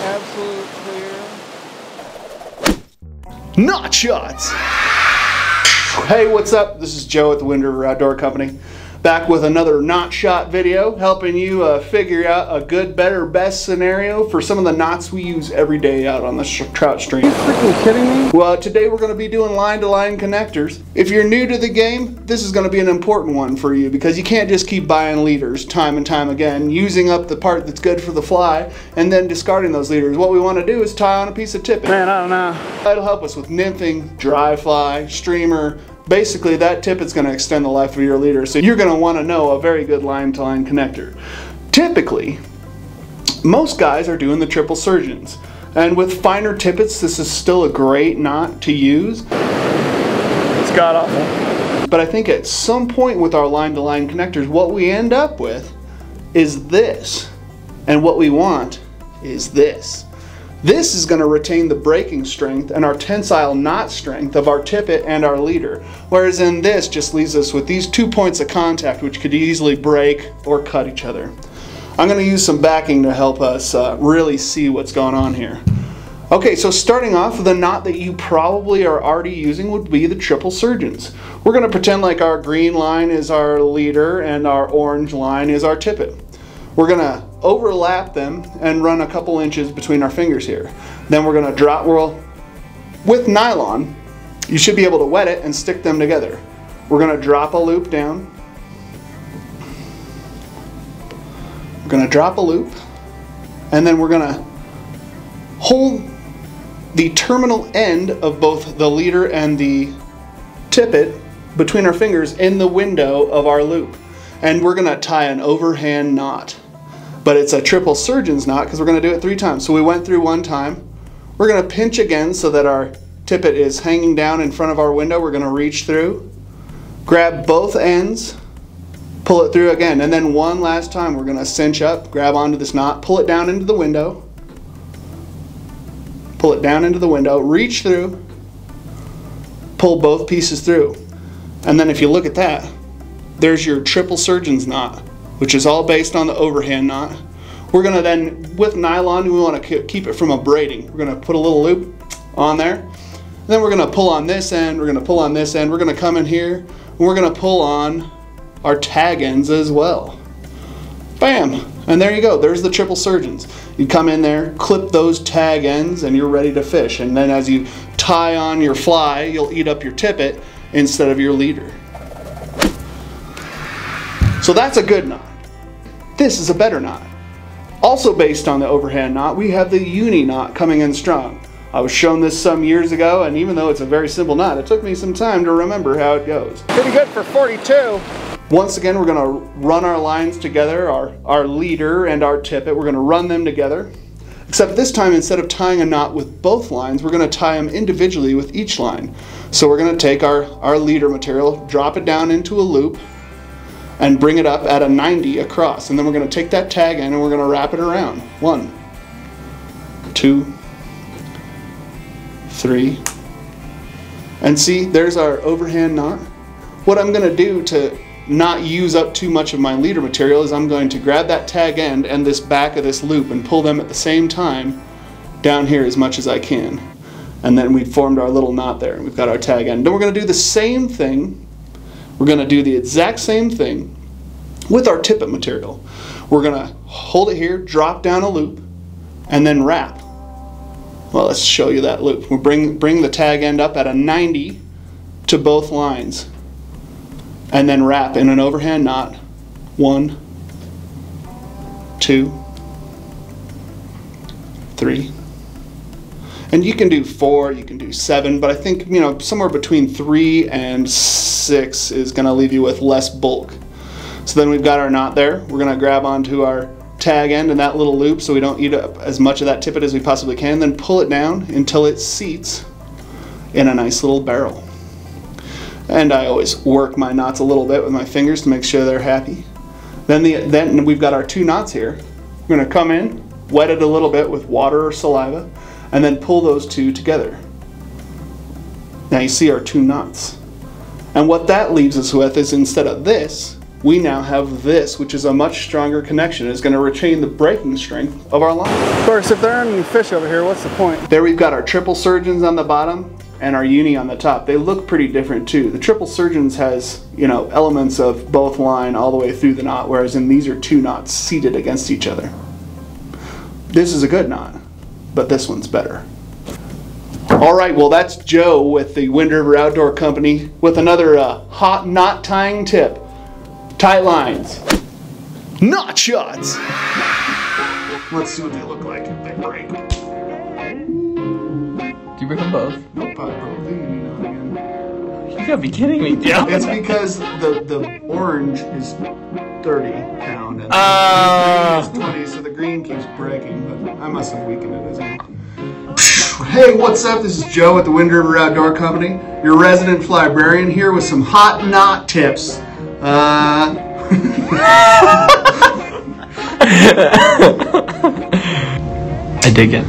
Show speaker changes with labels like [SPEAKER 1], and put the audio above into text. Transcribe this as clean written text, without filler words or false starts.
[SPEAKER 1] Absolute clear.
[SPEAKER 2] Knot shots! Hey, what's up? This is Joe at the Wind River Outdoor Company. Back with another knot shot video, helping you figure out a good, better, best scenario for some of the knots we use every day out on the trout stream.
[SPEAKER 1] Are you freaking kidding me?
[SPEAKER 2] Well, today we're going to be doing line-to-line connectors. If you're new to the game, this is going to be an important one for you because you can't just keep buying leaders time and time again, using up the part that's good for the fly, and then discarding those leaders. What we want to do is tie on a piece of tippet.
[SPEAKER 1] Man, I don't know.
[SPEAKER 2] That'll help us with nymphing, dry fly, streamer. Basically, that tippet's going to extend the life of your leader, so you're going to want to know a very good line-to-line connector. Typically, most guys are doing the triple surgeons, and with finer tippets, this is still a great knot to use.
[SPEAKER 1] It's god-awful.
[SPEAKER 2] But I think at some point with our line-to-line connectors, what we end up with is this, and what we want is this. This is going to retain the breaking strength and our tensile knot strength of our tippet and our leader, whereas in this just leaves us with these 2 points of contact which could easily break or cut each other. I'm going to use some backing to help us really see what's going on here. Okay, so starting off, the knot that you probably are already using would be the triple surgeons. We're going to pretend like our green line is our leader and our orange line is our tippet. We're going to overlap them and run a couple inches between our fingers here. Then we're going to drop, with nylon, you should be able to wet it and stick them together. We're going to drop a loop down. We're going to drop a loop, and then we're going to hold the terminal end of both the leader and the tippet between our fingers in the window of our loop. And we're going to tie an overhand knot. But it's a triple surgeon's knot because we're going to do it 3 times. So we went through 1 time. We're going to pinch again so that our tippet is hanging down in front of our window. We're going to reach through, grab both ends, pull it through again. And then one last time we're going to cinch up, grab onto this knot, pull it down into the window, pull it down into the window, reach through, pull both pieces through. And then if you look at that, there's your triple surgeon's knot, which is all based on the overhand knot. We're going to then, with nylon, we want to keep it from abrading. We're going to put a little loop on there. And then we're going to pull on this end, we're going to pull on this end, we're going to come in here, and we're going to pull on our tag ends as well. Bam! And there you go, there's the triple surgeons. You come in there, clip those tag ends, and you're ready to fish. And then as you tie on your fly, you'll eat up your tippet instead of your leader. So that's a good knot. This is a better knot. Also based on the overhand knot, we have the UNI-KNOT coming in strong. I was shown this some years ago, and even though it's a very simple knot, it took me some time to remember how it goes.
[SPEAKER 1] Pretty good for 42.
[SPEAKER 2] Once again, we're going to run our lines together, our leader and our tippet. We're going to run them together. Except this time, instead of tying a knot with both lines, we're going to tie them individually with each line. So we're going to take our leader material, drop it down into a loop, and bring it up at a 90 across. And then we're going to take that tag in and we're going to wrap it around. 1, 2, 3. And see, there's our overhand knot. What I'm going to do to not use up too much of my leader material is I'm going to grab that tag end and this back of this loop and pull them at the same time down here as much as I can. And then we've formed our little knot there. We've got our tag end. Then we're going to do the same thing. We're going to do the exact same thing with our tippet material. We're going to hold it here, drop down a loop, and then wrap. Well, let's show you that loop. We'll bring the tag end up at a 90 to both lines, and then wrap in an overhand knot. 1, 2, 3. And you can do 4, you can do 7, but I think, you know, somewhere between 3 and 6 is going to leave you with less bulk. So then we've got our knot there. We're going to grab onto our tag end and that little loop so we don't eat up as much of that tippet as we possibly can. Then pull it down until it seats in a nice little barrel. And I always work my knots a little bit with my fingers to make sure they're happy. Then we've got our 2 knots here. We're going to come in, wet it a little bit with water or saliva, and then pull those 2 together. Now you see our 2 knots. And what that leaves us with is, instead of this, we now have this, which is a much stronger connection. It's going to retain the breaking strength of our line.
[SPEAKER 1] Of course, if there aren't any fish over here, what's the point?
[SPEAKER 2] There we've got our triple surgeons on the bottom and our uni on the top. They look pretty different too. The triple surgeons has, you know, elements of both line all the way through the knot, whereas in these are two knots seated against each other. This is a good knot, but this one's better. All right, well, that's Joe with the Wind River Outdoor Company with another hot knot tying tip. Tight lines, knot shots. Let's see what they look like if they break.
[SPEAKER 3] Do you break them both?
[SPEAKER 2] Nope, I broke the uni knot again.
[SPEAKER 3] You gotta be kidding me, Joe.
[SPEAKER 2] It's because the orange is 30 pound and the green is 20, so the green keeps breaking, but I must have weakened it as well. Hey, what's up? This is Joe at the Wind River Outdoor Company, your resident fly-brarian, here with some hot knot tips. I
[SPEAKER 3] dig it.